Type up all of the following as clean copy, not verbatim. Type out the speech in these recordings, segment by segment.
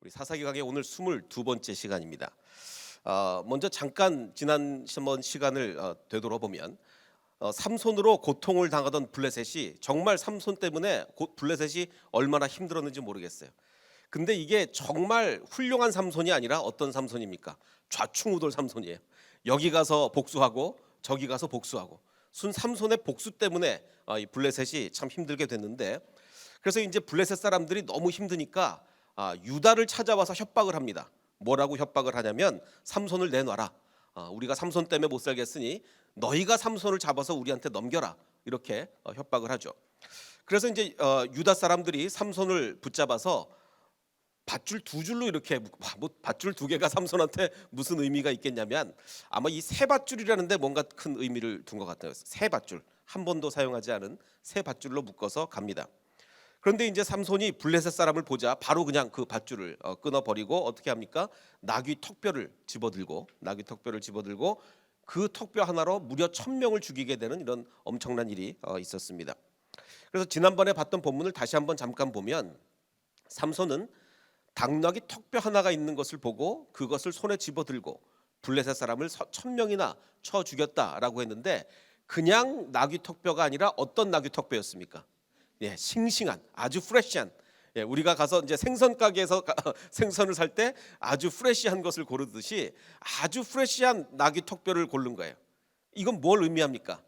우리 사사기 강의 오늘 22번째 시간입니다. 먼저 잠깐 지난번 시간을 되돌아보면 삼손으로 고통을 당하던 블레셋이 정말 삼손 때문에 블레셋이 얼마나 힘들었는지 모르겠어요. 근데 이게 정말 훌륭한 삼손이 아니라 어떤 삼손입니까? 좌충우돌 삼손이에요. 여기 가서 복수하고 저기 가서 복수하고 순 삼손의 복수 때문에 이 블레셋이 참 힘들게 됐는데, 그래서 이제 블레셋 사람들이 너무 힘드니까 유다를 찾아와서 협박을 합니다. 뭐라고 협박을 하냐면 삼손을 내놔라. 우리가 삼손 때문에 못 살겠으니 너희가 삼손을 잡아서 우리한테 넘겨라. 이렇게 협박을 하죠. 그래서 이제 유다 사람들이 삼손을 붙잡아서 밧줄 두 줄로 이렇게 밧줄 두 개가 삼손한테 무슨 의미가 있겠냐면 아마 이 세 밧줄이라는데 뭔가 큰 의미를 둔 것 같아요. 세 밧줄, 한 번도 사용하지 않은 세 밧줄로 묶어서 갑니다. 그런데 이제 삼손이 블레셋 사람을 보자 바로 그냥 그 밧줄을 끊어버리고 어떻게 합니까? 나귀 턱뼈를 집어들고 그 턱뼈 하나로 무려 1000명을 죽이게 되는 이런 엄청난 일이 있었습니다. 그래서 지난번에 봤던 본문을 다시 한번 잠깐 보면 삼손은 당나귀 턱뼈 하나가 있는 것을 보고 그것을 손에 집어들고 블레셋 사람을 1000명이나 쳐 죽였다라고 했는데, 그냥 나귀 턱뼈가 아니라 어떤 나귀 턱뼈였습니까? 예, 싱싱한 아주 프레시한, 우리가 가서 이제 생선 가게에서 생선을 살 때 아주 프레시한 것을 고르듯이 아주 프레시한 나귀 턱뼈를 고른 거예요. 이건 뭘 의미합니까?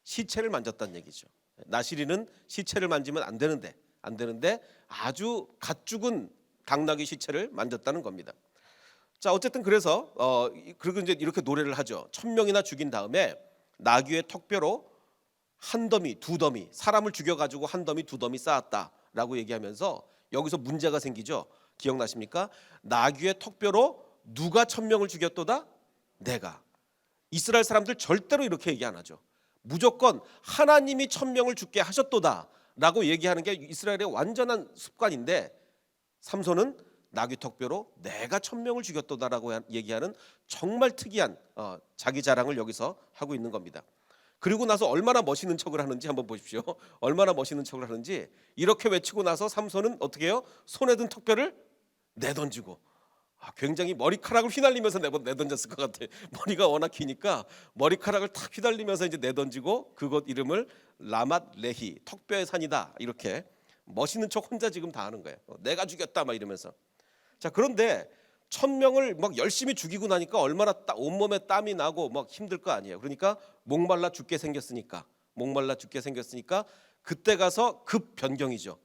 시체를 만졌다는 얘기죠. 나시리는 시체를 만지면 안 되는데 아주 갓 죽은 당나귀 시체를 만졌다는 겁니다. 자, 어쨌든 그래서 그리고 이제 이렇게 노래를 하죠. 1000명이나 죽인 다음에 나귀의 턱뼈로 한 더미, 두 더미, 사람을 죽여가지고 한 더미, 두 더미 쌓았다라고 얘기하면서 여기서 문제가 생기죠. 기억나십니까? 나귀의 턱뼈로 누가 1000명을 죽였도다? 내가. 이스라엘 사람들 절대로 이렇게 얘기 안 하죠. 무조건 하나님이 1000명을 죽게 하셨도다라고 얘기하는 게 이스라엘의 완전한 습관인데, 삼손은 나귀 턱뼈로 내가 1000명을 죽였도다라고 얘기하는 정말 특이한 자기 자랑을 여기서 하고 있는 겁니다. 그리고 나서 얼마나 멋있는 척을 하는지 한번 보십시오. 얼마나 멋있는 척을 하는지. 이렇게 외치고 나서 삼손은 어떻게 해요? 손에 든 턱뼈를 내던지고, 굉장히 머리카락을 휘날리면서 내던졌을 것 같아요. 머리가 워낙 기니까 머리카락을 탁 휘날리면서 이제 내던지고 그곳 이름을 라맛 레히, 턱뼈의 산이다, 이렇게 멋있는 척 혼자 지금 다 하는 거예요. 내가 죽였다 막 이러면서. 자, 그런데 1000명을 막 열심히 죽이고 나니까 얼마나 온몸에 땀이 나고 막 힘들 거 아니에요. 그러니까 목말라 죽게 생겼으니까 그때 가서 급 변경이죠.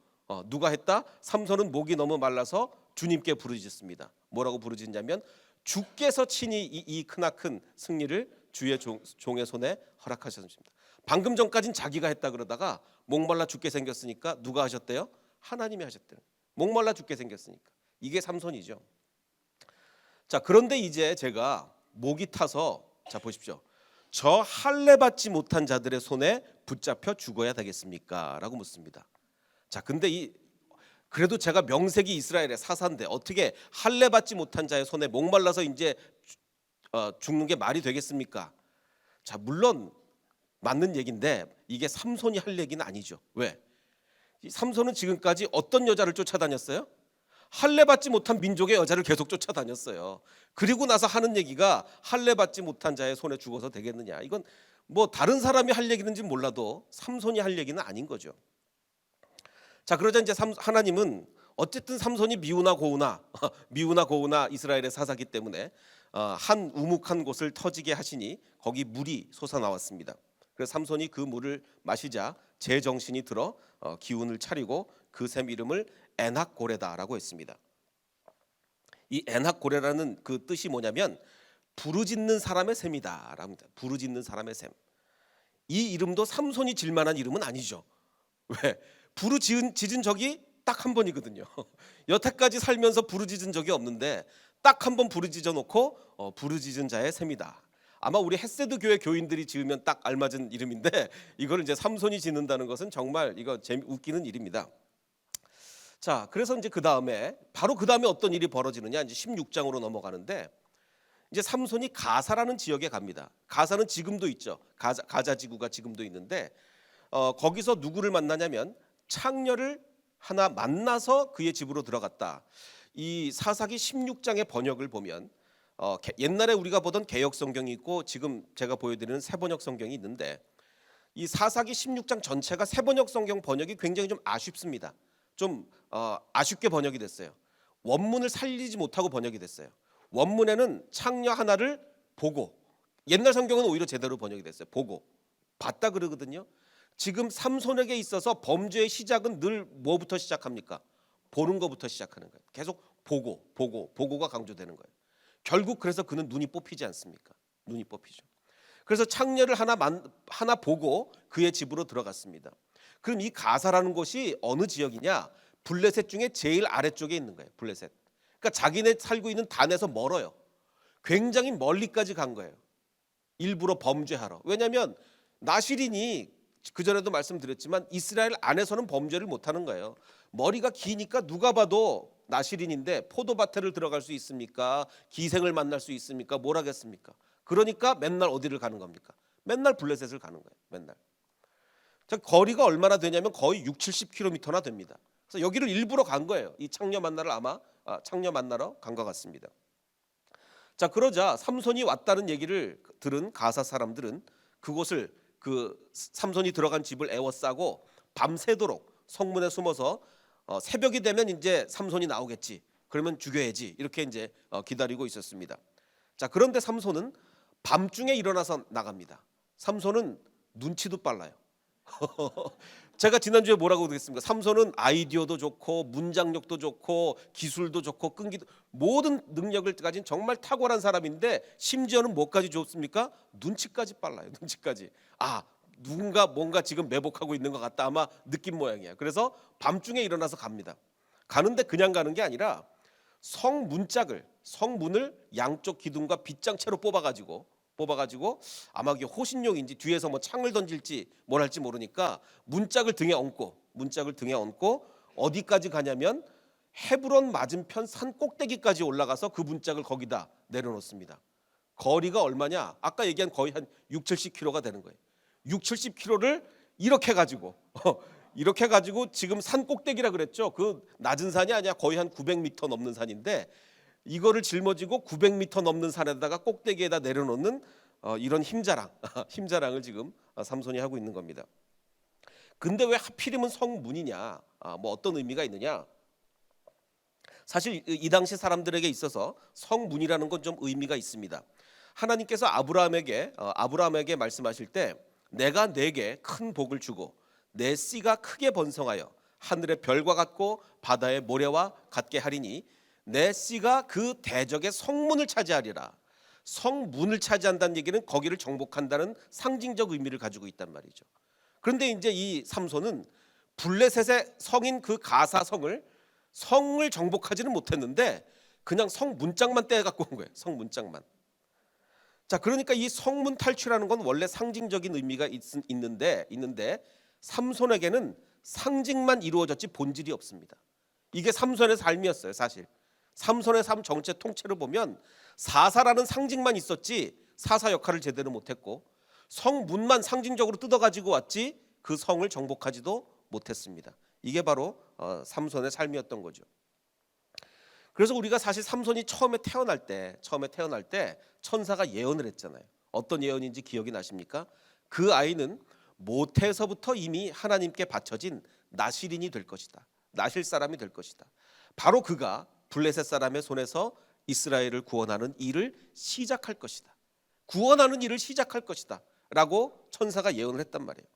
누가 했다? 삼손은 목이 너무 말라서 주님께 부르짖습니다. 뭐라고 부르짖냐면 주께서 친히 이 크나큰 승리를 주의 종의 손에 허락하셨습니다. 방금 전까진 자기가 했다 그러다가 목말라 죽게 생겼으니까 누가 하셨대요? 하나님이 하셨대요. 목말라 죽게 생겼으니까. 이게 삼손이죠. 자, 그런데 이제 제가 목이 타서, 자 보십시오. 저 할례 받지 못한 자들의 손에 붙잡혀 죽어야 되겠습니까? 라고 묻습니다. 자, 근데 그래도 제가 명색이 이스라엘의 사사인데 어떻게 할례 받지 못한 자의 손에 목말라서 이제 죽는 게 말이 되겠습니까? 자, 물론 맞는 얘기인데 이게 삼손이 할 얘기는 아니죠. 왜? 삼손은 지금까지 어떤 여자를 쫓아다녔어요? 할례 받지 못한 민족의 여자를 계속 쫓아다녔어요. 그리고 나서 하는 얘기가 할례 받지 못한 자의 손에 죽어서 되겠느냐. 이건 뭐 다른 사람이 할 얘기는지 몰라도 삼손이 할 얘기는 아닌 거죠. 자, 그러자 이제 하나님은 어쨌든 삼손이 미우나 고우나 이스라엘의 사사기 때문에 한 우묵한 곳을 터지게 하시니 거기 물이 솟아나왔습니다. 그래서 삼손이 그 물을 마시자 제정신이 들어 기운을 차리고 그 샘 이름을 에낙고레다라고 했습니다. 이 에낙고레라는 그 뜻이 뭐냐면 부르짖는 사람의 샘이다라고 합니다. 부르짖는 사람의 샘. 이 이름도 삼손이 질 만한 이름은 아니죠. 왜? 부르짖은 적이 딱 한 번이거든요. 여태까지 살면서 부르짖은 적이 없는데 딱 한 번 부르짖어 놓고 부르짖은 자의 샘이다. 아마 우리 헷세드 교회 교인들이 지으면 딱 알맞은 이름인데 이걸 이제 삼손이 짓는다는 것은 정말 이거 웃기는 일입니다. 자, 그래서 이제 바로 그 다음에 어떤 일이 벌어지느냐, 이제 16장으로 넘어가는데 이제 삼손이 가사라는 지역에 갑니다. 가사는 지금도 있죠. 가자 지구가 지금도 있는데 거기서 누구를 만나냐면 창녀를 하나 만나서 그의 집으로 들어갔다. 이 사사기 16장의 번역을 보면 옛날에 우리가 보던 개역 성경이 있고 지금 제가 보여드리는 새번역 성경이 있는데 이 사사기 16장 전체가 새번역 성경 번역이 굉장히 좀 아쉽습니다. 좀 아쉽게 번역이 됐어요. 원문을 살리지 못하고 번역이 됐어요. 원문에는 창녀 하나를 보고, 옛날 성경은 오히려 제대로 번역이 됐어요. 보고 봤다 그러거든요. 지금 삼손에게 있어서 범죄의 시작은 늘 뭐부터 시작합니까? 보는 것부터 시작하는 거예요. 계속 보고가 강조되는 거예요. 결국 그래서 그는 눈이 뽑히지 않습니까? 눈이 뽑히죠. 그래서 창녀를 하나 보고 그의 집으로 들어갔습니다. 그럼 이 가사라는 곳이 어느 지역이냐? 블레셋 중에 제일 아래쪽에 있는 거예요. 블레셋. 그러니까 자기네 살고 있는 단에서 멀어요. 굉장히 멀리까지 간 거예요. 일부러 범죄하러. 왜냐하면 나실인이 그전에도 말씀드렸지만 이스라엘 안에서는 범죄를 못하는 거예요. 머리가 기니까 누가 봐도 나실인인데 포도밭에를 들어갈 수 있습니까? 기생을 만날 수 있습니까? 뭘 하겠습니까? 그러니까 맨날 어디를 가는 겁니까? 맨날 블레셋을 가는 거예요. 맨날. 자, 거리가 얼마나 되냐면 거의 60-70km나 됩니다. 그래서 여기를 일부러 간 거예요. 이 창녀 만나러 간 것 같습니다. 자, 그러자 삼손이 왔다는 얘기를 들은 가사 사람들은 그곳을 삼손이 들어간 집을 에워싸고 밤새도록 성문에 숨어서 새벽이 되면 이제 삼손이 나오겠지. 그러면 죽여야지. 이렇게 이제 기다리고 있었습니다. 자, 그런데 삼손은 밤중에 일어나서 나갑니다. 삼손은 눈치도 빨라요. 제가 지난주에 뭐라고 그랬습니까? 삼손은 아이디어도 좋고 문장력도 좋고 기술도 좋고 끈기도 모든 능력을 가진 정말 탁월한 사람인데 심지어는 뭐까지 좋습니까? 눈치까지 빨라요. 눈치까지. 누군가 뭔가 지금 매복하고 있는 것 같다 아마 느낀 모양이에요. 그래서 밤중에 일어나서 갑니다. 가는데 그냥 가는 게 아니라 성문을 양쪽 기둥과 빗장채로 뽑아가지고 아마 이게 호신용인지 뒤에서 뭐 창을 던질지 뭘 할지 모르니까 문짝을 등에 얹고 어디까지 가냐면 헤브론 맞은편 산 꼭대기까지 올라가서 그 문짝을 거기다 내려놓습니다. 거리가 얼마냐? 아까 얘기한 거의 한 60-70km가 되는 거예요. 60-70km를 이렇게 가지고 지금 산 꼭대기라 그랬죠. 그 낮은 산이 아니야. 거의 한 900m 넘는 산인데 이거를 짊어지고 900m 넘는 산에다가 꼭대기에다 내려놓는 이런 힘자랑을 지금 삼손이 하고 있는 겁니다. 근데 왜 하필이면 성문이냐? 뭐 어떤 의미가 있느냐? 사실 이 당시 사람들에게 있어서 성문이라는 건 좀 의미가 있습니다. 하나님께서 아브라함에게 말씀하실 때 내가 네게 큰 복을 주고 내 씨가 크게 번성하여 하늘의 별과 같고 바다의 모래와 같게 하리니 내 씨가 그 대적의 성문을 차지하리라. 성문을 차지한다는 얘기는 거기를 정복한다는 상징적 의미를 가지고 있단 말이죠. 그런데 이제 이 삼손은 블레셋의 성인 그 가사성을 정복하지는 못했는데 그냥 성 문짝만 떼어 갖고 온 거예요. 성 문짝만. 자, 그러니까 이 성문 탈출하는 건 원래 상징적인 의미가 있는데 삼손에게는 상징만 이루어졌지 본질이 없습니다. 이게 삼손의 삶이었어요. 사실 삼손의 삶 전체 통째로 보면 사사라는 상징만 있었지 사사 역할을 제대로 못했고 성문만 상징적으로 뜯어가지고 왔지 그 성을 정복하지도 못했습니다. 이게 바로 삼손의 삶이었던 거죠. 그래서 우리가 사실 삼손이 처음에 태어날 때 천사가 예언을 했잖아요. 어떤 예언인지 기억이 나십니까? 그 아이는 모태에서부터 이미 하나님께 바쳐진 나실인이 될 것이다. 나실 사람이 될 것이다. 바로 그가 블레셋 사람의 손에서 이스라엘을 구원하는 일을 시작할 것이다. 라고 천사가 예언을 했단 말이에요.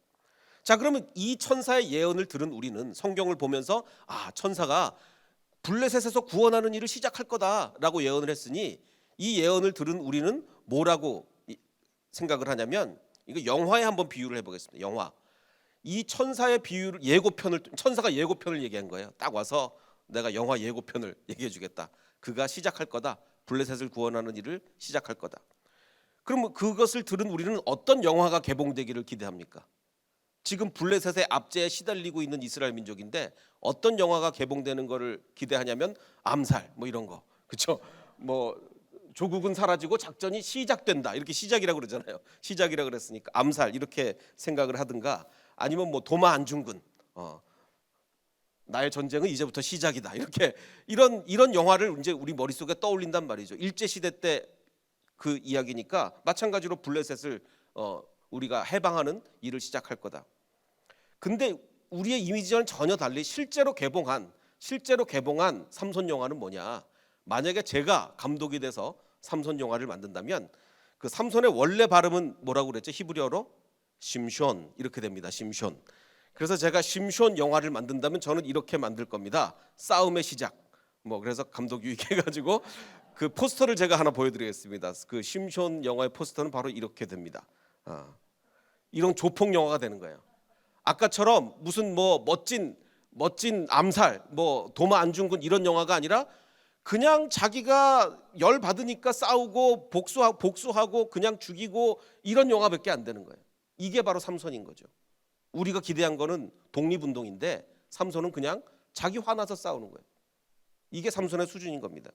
자, 그러면 이 천사의 예언을 들은 우리는 성경을 보면서 천사가 블레셋에서 구원하는 일을 시작할 거다라고 예언을 했으니 이 예언을 들은 우리는 뭐라고 생각을 하냐면 이거 영화에 한번 비유를 해보겠습니다. 영화. 이 천사의 천사가 예고편을 얘기한 거예요. 딱 와서 내가 영화 예고편을 얘기해 주겠다. 그가 시작할 거다. 블레셋을 구원하는 일을 시작할 거다. 그럼 그것을 들은 우리는 어떤 영화가 개봉되기를 기대합니까? 지금 블레셋의 압제에 시달리고 있는 이스라엘 민족인데 어떤 영화가 개봉되는 거를 기대하냐면 암살 뭐 이런 거. 그렇죠? 뭐 조국은 사라지고 작전이 시작된다. 이렇게 시작이라고 그러잖아요. 시작이라고 그랬으니까 암살 이렇게 생각을 하든가 아니면 뭐 도마 안중근 나의 전쟁은 이제부터 시작이다. 이렇게 이런 영화를 이제 우리 머릿속에 떠올린단 말이죠. 일제 시대 때 그 이야기니까 마찬가지로 블레셋을 우리가 해방하는 일을 시작할 거다. 근데 우리의 이미지와는 전혀 달리 실제로 개봉한 삼손 영화는 뭐냐? 만약에 제가 감독이 돼서 삼손 영화를 만든다면 그 삼손의 원래 발음은 뭐라고 그랬죠? 히브리어로 심숀 이렇게 됩니다. 심숀. 그래서 제가 심숀 영화를 만든다면 저는 이렇게 만들 겁니다. 싸움의 시작. 그래서 감독 유익해가지고 그 포스터를 제가 하나 보여드리겠습니다. 그 심숀 영화의 포스터는 바로 이렇게 됩니다. 이런 조폭 영화가 되는 거예요. 아까처럼 무슨 멋진 암살, 도마 안중근 이런 영화가 아니라 그냥 자기가 열 받으니까 싸우고 복수하고 그냥 죽이고 이런 영화밖에 안 되는 거예요. 이게 바로 삼손인 거죠. 우리가 기대한 거는 독립운동인데 삼손은 그냥 자기 화나서 싸우는 거예요. 이게 삼손의 수준인 겁니다.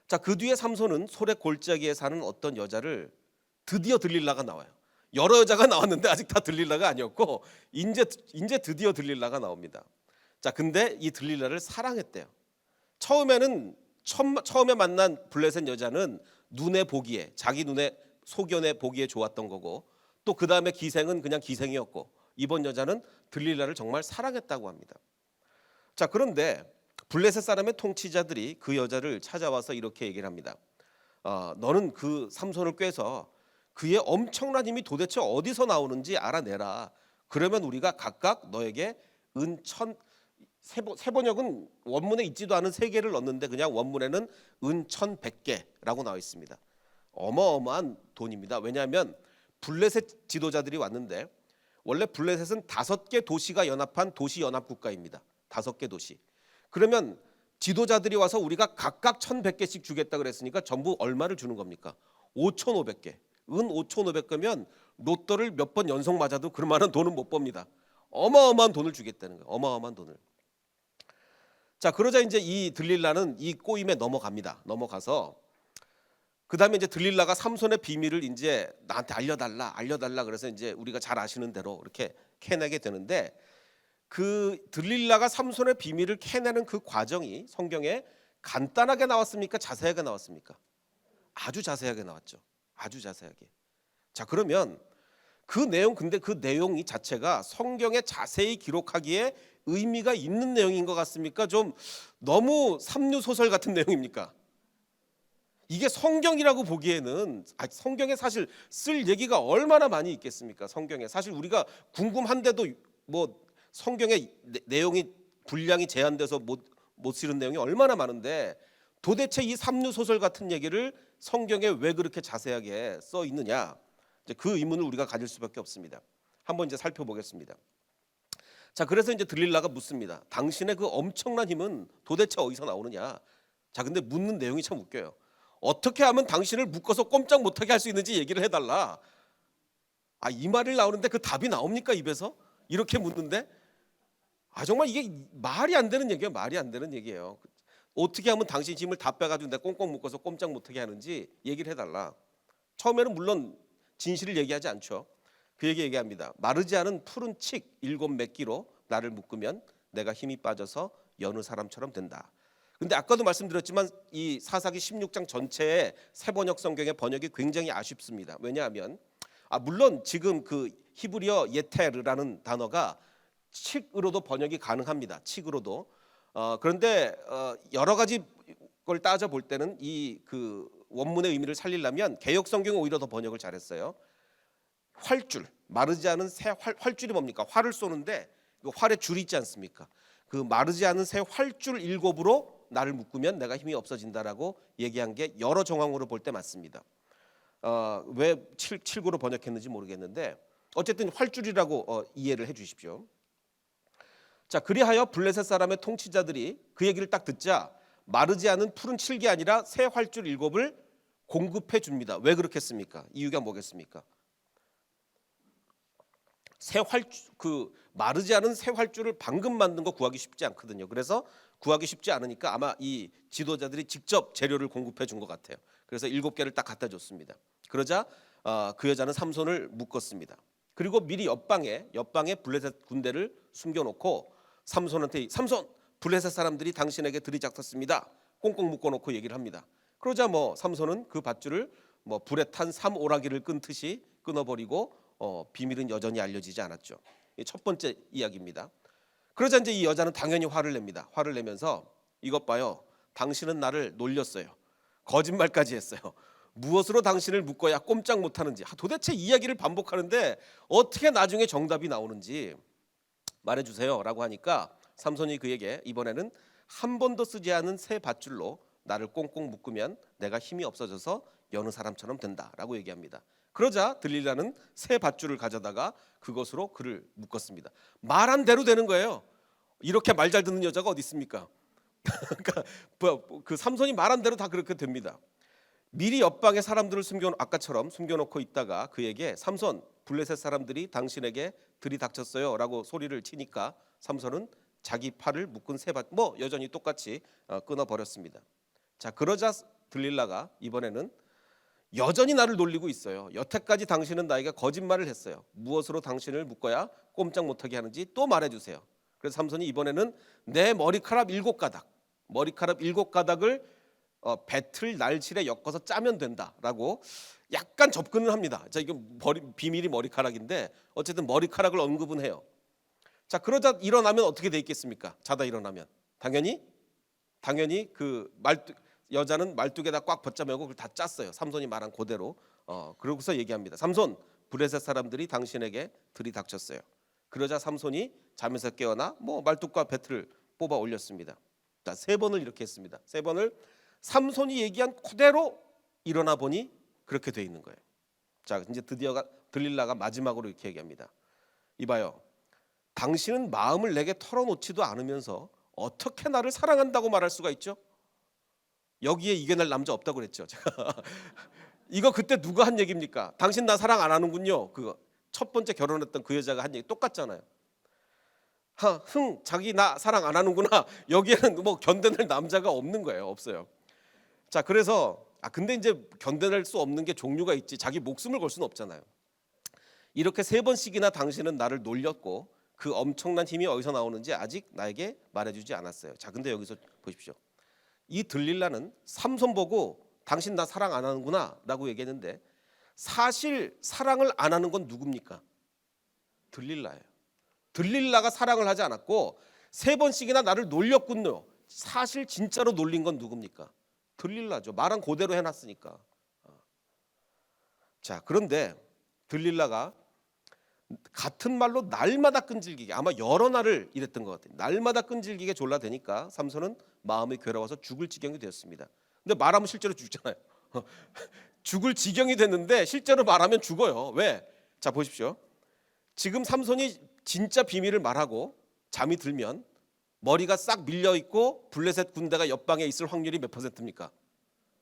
자, 그 뒤에 삼손은 소래 골짜기에 사는 어떤 여자를 드디어 들릴라가 나와요. 여러 여자가 나왔는데 아직 다 들릴라가 아니었고 이제 드디어 들릴라가 나옵니다. 자, 근데 이 들릴라를 사랑했대요. 처음에 만난 블레셋 여자는 눈에 보기에 자기 눈에 소견에 보기에 좋았던 거고 또 그 다음에 기생은 그냥 기생이었고 이번 여자는 들릴라를 정말 사랑했다고 합니다. 자, 그런데 블레셋 사람의 통치자들이 그 여자를 찾아와서 이렇게 얘기를 합니다. 너는 그 삼손을 꾀서 그의 엄청난 힘이 도대체 어디서 나오는지 알아내라. 그러면 우리가 각각 너에게 은 세번역은 원문에 있지도 않은 3개를 넣는데 그냥 원문에는 은 1,100개라고 나와 있습니다. 어마어마한 돈입니다. 왜냐하면 블레셋 지도자들이 왔는데 원래 블레셋은 5개 도시가 연합한 도시연합국가입니다. 5개 도시. 그러면 지도자들이 와서 우리가 각각 1,100개씩 주겠다 그랬으니까 전부 얼마를 주는 겁니까? 5,500개. 은 5,500개면 로또를 몇 번 연속 맞아도 그만한 돈은 못 법니다. 어마어마한 돈을 주겠다는 거예요. 어마어마한 돈을. 자, 그러자 이제 이 들릴라는 이 꼬임에 넘어갑니다. 넘어가서 그 다음에 이제 들릴라가 삼손의 비밀을 이제 나한테 알려달라. 그래서 이제 우리가 잘 아시는 대로 이렇게 캐내게 되는데 그 들릴라가 삼손의 비밀을 캐내는 그 과정이 성경에 간단하게 나왔습니까? 자세하게 나왔습니까? 아주 자세하게 나왔죠. 아주 자세하게. 자, 그러면 근데 그 내용이 자체가 성경에 자세히 기록하기에 의미가 있는 내용인 것 같습니까? 좀 너무 삼류소설 같은 내용입니까? 이게 성경이라고 보기에는 성경에 사실 쓸 얘기가 얼마나 많이 있겠습니까? 성경에 사실 우리가 궁금한데도 성경의 내용이 분량이 제한돼서 못 쓰는 내용이 얼마나 많은데 도대체 이 삼류소설 같은 얘기를 성경에 왜 그렇게 자세하게 써 있느냐? 이제 그 의문을 우리가 가질 수밖에 없습니다. 한번 이제 살펴보겠습니다. 자, 그래서 이제 들릴라가 묻습니다. 당신의 그 엄청난 힘은 도대체 어디서 나오느냐? 자, 근데 묻는 내용이 참 웃겨요. 어떻게 하면 당신을 묶어서 꼼짝 못하게 할 수 있는지 얘기를 해달라. 이 말이 나오는데 그 답이 나옵니까 입에서? 이렇게 묻는데 정말 이게 말이 안 되는 얘기예요. 말이 안 되는 얘기예요. 어떻게 하면 당신 힘을 다 빼가지고 내가 꽁꽁 묶어서 꼼짝 못하게 하는지 얘기를 해달라. 처음에는 물론 진실을 얘기하지 않죠. 그 얘기합니다. 마르지 않은 푸른 칡 7매끼로 나를 묶으면 내가 힘이 빠져서 여느 사람처럼 된다. 근데 아까도 말씀드렸지만 이 사사기 16장 전체의 세번역 성경의 번역이 굉장히 아쉽습니다. 왜냐하면 물론 지금 그 히브리어 예테르라는 단어가 칡으로도 번역이 가능합니다. 칡으로도. 그런데 여러 가지 걸 따져 볼 때는 이 그 원문의 의미를 살리려면 개역 성경은 오히려 더 번역을 잘했어요. 활줄, 마르지 않은 새 활줄이 뭡니까? 활을 쏘는데 그 활에 줄이 있지 않습니까? 그 마르지 않은 새 활줄 7으로 나를 묶으면 내가 힘이 없어진다라고 얘기한 게 여러 정황으로 볼 때 맞습니다. 왜 7구로 번역했는지 모르겠는데 어쨌든 활줄이라고 이해를 해주십시오. 자, 그리하여 블레셋 사람의 통치자들이 그 얘기를 딱 듣자 마르지 않은 푸른 칠기 아니라 새 활줄 7을 공급해 줍니다. 왜 그렇겠습니까? 이유가 뭐겠습니까? 마르지 않은 새 활줄을 방금 만든 거 구하기 쉽지 않거든요. 그래서 구하기 쉽지 않으니까 아마 이 지도자들이 직접 재료를 공급해 준 것 같아요. 그래서 7개를 딱 갖다 줬습니다. 그러자 그 여자는 삼손을 묶었습니다. 그리고 미리 옆방에 블레셋 군대를 숨겨놓고 삼손한테 삼손 블레셋 사람들이 당신에게 들이닥쳤습니다. 꽁꽁 묶어놓고 얘기를 합니다. 그러자 뭐 삼손은 그 밧줄을 뭐 불에 탄 삼오라기를 끊듯이 끊어버리고 비밀은 여전히 알려지지 않았죠. 첫 번째 이야기입니다. 그러자 이제 이 여자는 당연히 화를 냅니다. 화를 내면서 이것 봐요. 당신은 나를 놀렸어요. 거짓말까지 했어요. 무엇으로 당신을 묶어야 꼼짝 못하는지. 도대체 이야기를 반복하는데 어떻게 나중에 정답이 나오는지 말해주세요 라고 하니까 삼손이 그에게 이번에는 한 번도 쓰지 않은 새 밧줄로 나를 꽁꽁 묶으면 내가 힘이 없어져서 여느 사람처럼 된다라고 얘기합니다. 그러자 들릴라는 새 밧줄을 가져다가 그것으로 그를 묶었습니다. 말한 대로 되는 거예요. 이렇게 말 잘 듣는 여자가 어디 있습니까? 그러니까 그 삼손이 말한 대로 다 그렇게 됩니다. 미리 옆방에 사람들을 아까처럼 숨겨놓고 있다가 그에게 삼손 블레셋 사람들이 당신에게 들이닥쳤어요 라고 소리를 치니까 삼손은 자기 팔을 묶은 새 밧줄 여전히 똑같이 끊어버렸습니다. 자, 그러자 들릴라가 이번에는 여전히 나를 놀리고 있어요. 여태까지 당신은 나에게 거짓말을 했어요. 무엇으로 당신을 묶어야 꼼짝 못하게 하는지 또 말해주세요. 그래서 삼손이 이번에는 내 머리카락 7가닥을 배틀 날칠에 엮어서 짜면 된다라고 약간 접근을 합니다. 자, 이거 비밀이 머리카락인데 어쨌든 머리카락을 언급은 해요. 자, 그러자 일어나면 어떻게 돼 있겠습니까? 자다 일어나면 당연히 그 여자는 말뚝에다 꽉 붙잡매고 그걸 다 짰어요. 삼손이 말한 그대로. 그러고서 얘기합니다. 삼손 블레셋 사람들이 당신에게 들이닥쳤어요. 그러자 삼손이 잠에서 깨어나 말뚝과 배틀을 뽑아 올렸습니다. 자, 3번을 이렇게 했습니다. 3번을 삼손이 얘기한 그대로 일어나 보니 그렇게 돼 있는 거예요. 자, 이제 드디어 들릴라가 마지막으로 이렇게 얘기합니다. 이봐요. 당신은 마음을 내게 털어놓지도 않으면서 어떻게 나를 사랑한다고 말할 수가 있죠? 여기에 이겨낼 남자 없다고 그랬죠. 제가 이거 그때 누가 한 얘기입니까? 당신 나 사랑 안 하는군요. 그거 첫 번째 결혼했던 그 여자가 한 얘기 똑같잖아요. 자기 나 사랑 안 하는구나. 여기에는 견뎌낼 남자가 없는 거예요. 없어요. 자, 그래서 근데 이제 견뎌낼 수 없는 게 종류가 있지. 자기 목숨을 걸 수는 없잖아요. 이렇게 3번씩이나 당신은 나를 놀렸고 그 엄청난 힘이 어디서 나오는지 아직 나에게 말해주지 않았어요. 자, 근데 여기서 보십시오. 이 들릴라는 삼손 보고 당신 나 사랑 안 하는구나 라고 얘기했는데 사실 사랑을 안 하는 건 누굽니까? 들릴라예요. 들릴라가 사랑을 하지 않았고 3번씩이나 나를 놀렸군요. 사실 진짜로 놀린 건 누굽니까? 들릴라죠. 말한 그대로 해놨으니까. 자, 그런데 들릴라가 같은 말로 날마다 끈질기게, 아마 여러 날을 이랬던 것 같아요. 날마다 끈질기게 졸라대니까 삼손은 마음이 괴로워서 죽을 지경이 되었습니다. 근데 말하면 실제로 죽잖아요. 죽을 지경이 됐는데 실제로 말하면 죽어요. 왜? 자, 보십시오. 지금 삼손이 진짜 비밀을 말하고 잠이 들면 머리가 싹 밀려 있고 블레셋 군대가 옆방에 있을 확률이 몇 퍼센트입니까?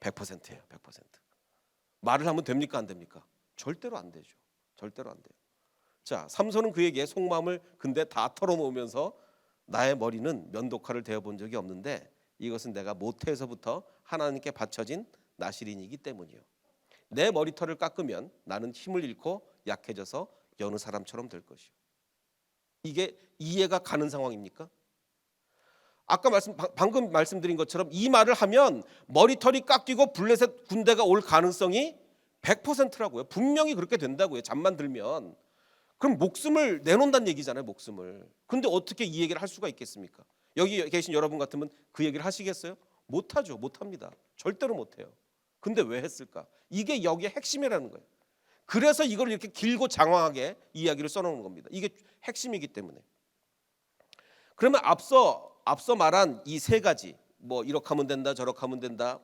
100%예요. 100%. 말을 하면 됩니까? 안 됩니까? 절대로 안 되죠. 절대로 안 돼요. 자, 삼손은 그에게 속마음을 근데 다 털어놓으면서 나의 머리는 면도칼을 대어본 적이 없는데 이것은 내가 모태에서부터 하나님께 바쳐진 나실인이기 때문이요. 내 머리털을 깎으면 나는 힘을 잃고 약해져서 여느 사람처럼 될 것이요. 이게 이해가 가는 상황입니까? 아까 방금 말씀드린 것처럼 이 말을 하면 머리털이 깎이고 블레셋 군대가 올 가능성이 100%라고요. 분명히 그렇게 된다고요. 잠만 들면. 그럼 목숨을 내놓는다는 얘기잖아요. 목숨을. 근데 어떻게 이 얘기를 할 수가 있겠습니까? 여기 계신 여러분 같으면 그 얘기를 하시겠어요? 못하죠. 못합니다. 절대로 못해요. 근데 왜 했을까? 이게 여기에 핵심이라는 거예요. 그래서 이걸 이렇게 길고 장황하게 이야기를 써놓은 겁니다. 이게 핵심이기 때문에. 그러면 앞서 말한 이 3가지, 이렇게 하면 된다, 저렇게 하면 된다.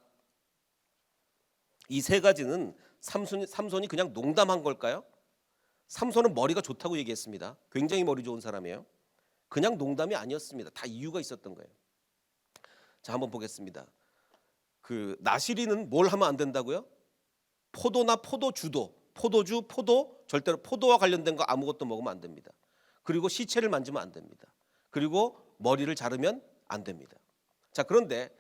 이 3가지는 삼손이 그냥 농담한 걸까요? 삼손은 머리가 좋다고 얘기했습니다. 굉장히 머리 좋은 사람이에요. 그냥 농담이 아니었습니다. 다 이유가 있었던 거예요. 자, 한번 보겠습니다. 그 나시린은 뭘 하면 안 된다고요? 포도나 포도주, 포도, 절대로 포도와 관련된 거 아무것도 먹으면 안 됩니다. 그리고 시체를 만지면 안 됩니다. 그리고 머리를 자르면 안 됩니다. 자, 그런데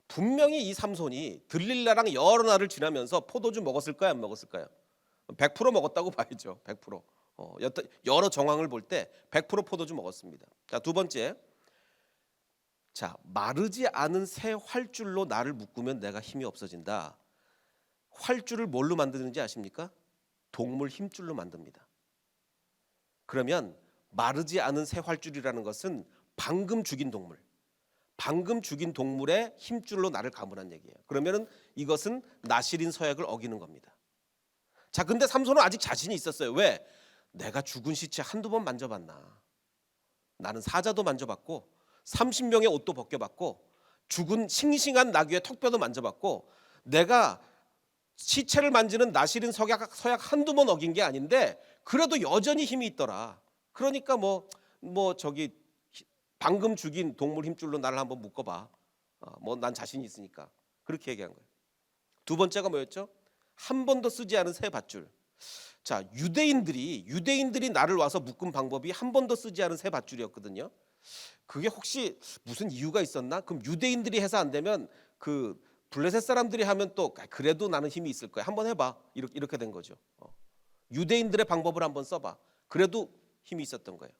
분명히 이 삼손이 들릴라랑 여러 날을 지나면서 포도주 먹었을까요? 안 먹었을까요? 100% 먹었다고 봐야죠. 100%. 여러 정황을 볼 때 100% 포도주 먹었습니다. 자, 두 번째, 자, 마르지 않은 새 활줄로 나를 묶으면 내가 힘이 없어진다. 활줄을 뭘로 만드는지 아십니까? 동물 힘줄로 만듭니다. 그러면 마르지 않은 새 활줄이라는 것은 방금 죽인 동물의 힘줄로 나를 감으란 얘기예요. 그러면은 이것은 나실인 서약을 어기는 겁니다. 자, 근데 삼손은 아직 자신이 있었어요. 왜? 내가 죽은 시체 한두 번 만져봤나? 나는 사자도 만져봤고 30명의 옷도 벗겨봤고 죽은 싱싱한 나귀의 턱뼈도 만져봤고 내가 시체를 만지는 나실인 서약 한두 번 어긴 게 아닌데 그래도 여전히 힘이 있더라. 그러니까 저기 방금 죽인 동물 힘줄로 나를 한번 묶어봐. 난 자신이 있으니까. 그렇게 얘기한 거예요. 두 번째가 뭐였죠? 한 번도 쓰지 않은 새 밧줄. 자, 유대인들이 나를 와서 묶은 방법이 한 번도 쓰지 않은 새 밧줄이었거든요. 그게 혹시 무슨 이유가 있었나? 그럼 유대인들이 해서 안 되면 그 블레셋 사람들이 하면 또 그래도 나는 힘이 있을 거야. 한번 해봐. 이렇게 된 거죠. 유대인들의 방법을 한번 써봐. 그래도 힘이 있었던 거예요.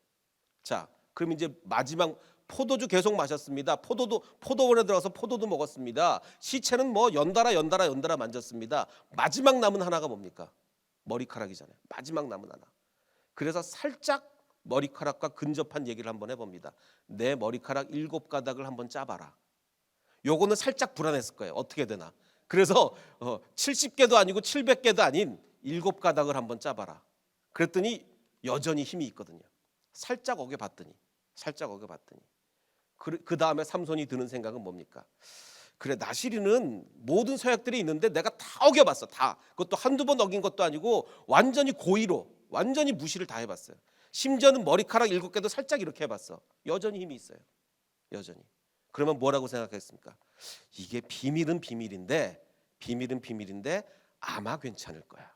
자, 그럼 이제 마지막 포도주 계속 마셨습니다. 포도원에 들어가서 포도도 먹었습니다. 시체는 연달아 만졌습니다. 마지막 남은 하나가 뭡니까? 머리카락이잖아요. 마지막 남은 하나. 그래서 살짝 머리카락과 근접한 얘기를 한번 해봅니다. 내 머리카락 7가닥을 한번 짜봐라. 요거는 살짝 불안했을 거예요. 어떻게 되나. 그래서 70개도 아니고 700개도 아닌 7가닥을 한번 짜봐라. 그랬더니 여전히 힘이 있거든요. 살짝 어겨봤더니 그 다음에 삼손이 드는 생각은 뭡니까? 그래, 나실이는 모든 서약들이 있는데 내가 다 어겨봤어. 다. 그것도 한두 번 어긴 것도 아니고 완전히 고의로 완전히 무시를 다 해봤어요. 심지어는 머리카락 7개도 살짝 이렇게 해봤어. 여전히 힘이 있어요. 여전히. 그러면 뭐라고 생각했습니까? 이게 비밀은 비밀인데 아마 괜찮을 거야.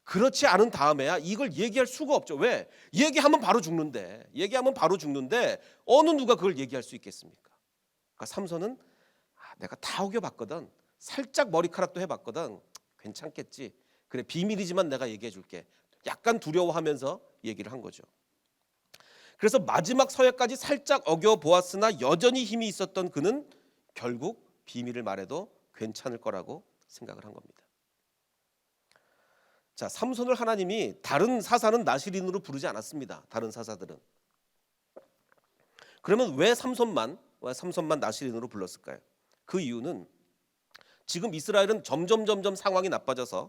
그렇지 않은 다음에야 이걸 얘기할 수가 없죠. 왜? 얘기하면 바로 죽는데 어느 누가 그걸 얘기할 수 있겠습니까? 그러니까 삼손은 내가 다 어겨봤거든. 살짝 머리카락도 해봤거든. 괜찮겠지. 그래, 비밀이지만 내가 얘기해 줄게. 약간 두려워하면서 얘기를 한 거죠. 그래서 마지막 서약까지 살짝 어겨보았으나 여전히 힘이 있었던 그는 결국 비밀을 말해도 괜찮을 거라고 생각을 한 겁니다. 자, 삼손을 하나님이 다른 사사는 나실인으로 부르지 않았습니다. 다른 사사들은. 그러면 왜 삼손만 나실인으로 불렀을까요? 그 이유는 지금 이스라엘은 점점 상황이 나빠져서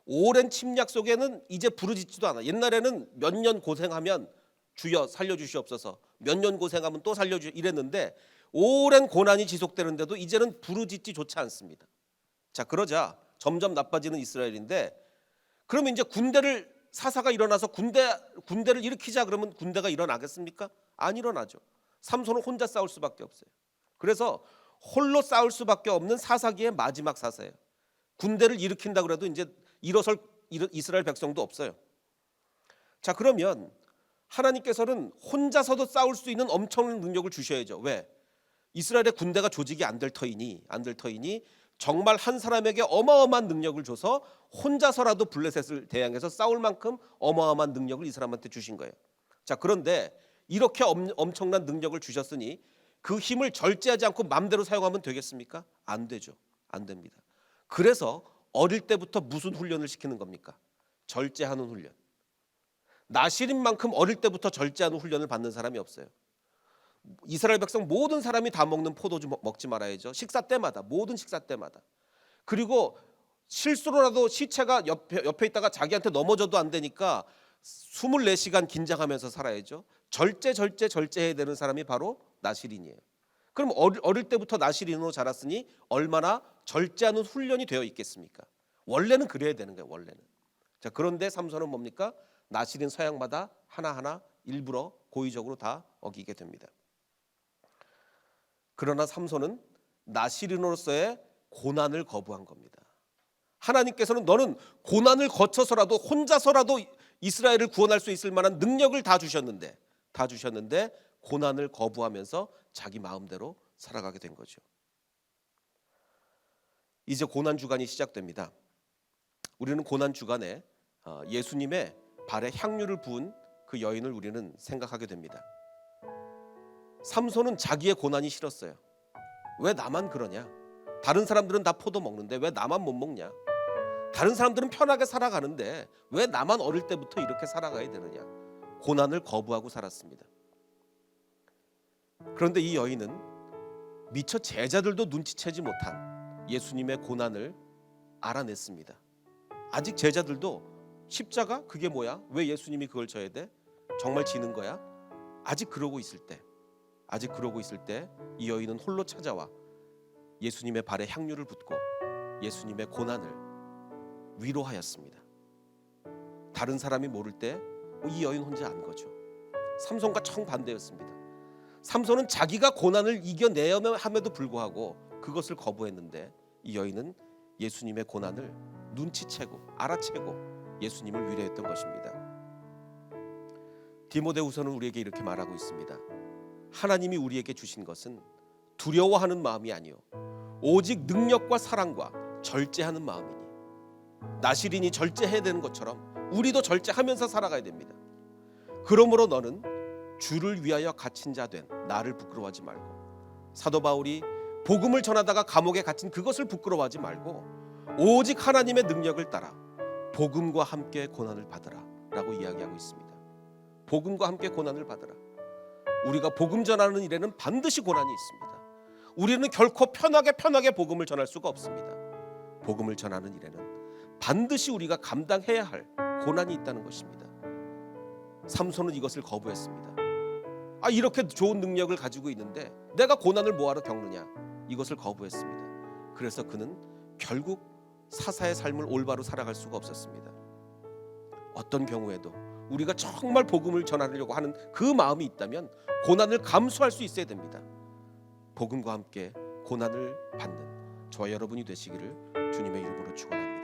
오랜 침략 속에는 이제 부르짖지도 않아. 옛날에는 몇 년 고생하면 주여 살려주시옵소서, 몇 년 고생하면 또 이랬는데 오랜 고난이 지속되는데도 이제는 부르짖지조차 않습니다. 자, 그러자 점점 나빠지는 이스라엘인데 그러면 이제 사사가 일어나서 군대를 일으키자 그러면 군대가 일어나겠습니까? 안 일어나죠. 삼손은 혼자 싸울 수밖에 없어요. 그래서 홀로 싸울 수밖에 없는 사사기의 마지막 사사예요. 군대를 일으킨다 그래도 이제 일어설 이스라엘 백성도 없어요. 자, 그러면 하나님께서는 혼자서도 싸울 수 있는 엄청난 능력을 주셔야죠. 왜? 이스라엘의 군대가 조직이 안 될 터이니 정말 한 사람에게 어마어마한 능력을 줘서 혼자서라도 블레셋을 대항해서 싸울 만큼 어마어마한 능력을 이 사람한테 주신 거예요. 자, 그런데 이렇게 엄청난 능력을 주셨으니 그 힘을 절제하지 않고 마음대로 사용하면 되겠습니까? 안 되죠. 안 됩니다. 그래서 어릴 때부터 무슨 훈련을 시키는 겁니까? 절제하는 훈련. 나실인만큼 어릴 때부터 절제하는 훈련을 받는 사람이 없어요. 이스라엘 백성 모든 사람이 다 먹는 포도주 먹지 말아야죠. 모든 식사 때마다. 그리고 실수로라도 시체가 옆에 있다가 자기한테 넘어져도 안 되니까 24시간 긴장하면서 살아야죠. 절제해야 되는 사람이 바로 나실인이에요. 그럼 어릴 때부터 나실인으로 자랐으니 얼마나 절제하는 훈련이 되어 있겠습니까? 원래는 그래야 되는 거예요. 원래는. 자, 그런데 삼손은 뭡니까? 나실인 서약마다 하나하나 일부러 고의적으로 다 어기게 됩니다. 그러나 삼손은 나실인으로서의 고난을 거부한 겁니다. 하나님께서는 너는 고난을 거쳐서라도 혼자서라도 이스라엘을 구원할 수 있을 만한 능력을 다 주셨는데 고난을 거부하면서 자기 마음대로 살아가게 된 거죠. 이제 고난 주간이 시작됩니다. 우리는 고난 주간에 예수님의 발에 향유를 부은 그 여인을 우리는 생각하게 됩니다. 삼손은 자기의 고난이 싫었어요. 왜 나만 그러냐? 다른 사람들은 다 포도 먹는데 왜 나만 못 먹냐? 다른 사람들은 편하게 살아가는데 왜 나만 어릴 때부터 이렇게 살아가야 되느냐? 고난을 거부하고 살았습니다. 그런데 이 여인은 미처 제자들도 눈치채지 못한 예수님의 고난을 알아냈습니다. 아직 제자들도 십자가 그게 뭐야? 왜 예수님이 그걸 져야 돼? 정말 지는 거야? 아직 그러고 있을 때 이 여인은 홀로 찾아와 예수님의 발에 향유를 붓고 예수님의 고난을 위로하였습니다. 다른 사람이 모를 때 이 여인 혼자 안 거죠. 삼손과 정반대였습니다. 삼손은 자기가 고난을 이겨내야 함에도 불구하고 그것을 거부했는데 이 여인은 예수님의 고난을 눈치채고 알아채고 예수님을 위로했던 것입니다. 디모데후서는 우리에게 이렇게 말하고 있습니다. 하나님이 우리에게 주신 것은 두려워하는 마음이 아니요 오직 능력과 사랑과 절제하는 마음이니. 나실인이 절제해야 되는 것처럼 우리도 절제하면서 살아가야 됩니다. 그러므로 너는 주를 위하여 갇힌 자 된 나를 부끄러워하지 말고, 사도 바울이 복음을 전하다가 감옥에 갇힌 그것을 부끄러워하지 말고 오직 하나님의 능력을 따라 복음과 함께 고난을 받으라 라고 이야기하고 있습니다. 복음과 함께 고난을 받으라. 우리가 복음 전하는 일에는 반드시 고난이 있습니다. 우리는 결코 편하게 복음을 전할 수가 없습니다. 복음을 전하는 일에는 반드시 우리가 감당해야 할 고난이 있다는 것입니다. 삼손은 이것을 거부했습니다. 이렇게 좋은 능력을 가지고 있는데 내가 고난을 뭐하러 겪느냐, 이것을 거부했습니다. 그래서 그는 결국 사사의 삶을 올바로 살아갈 수가 없었습니다. 어떤 경우에도 우리가 정말 복음을 전하려고 하는 그 마음이 있다면 고난을 감수할 수 있어야 됩니다. 복음과 함께 고난을 받는 저와 여러분이 되시기를 주님의 이름으로 축원합니다.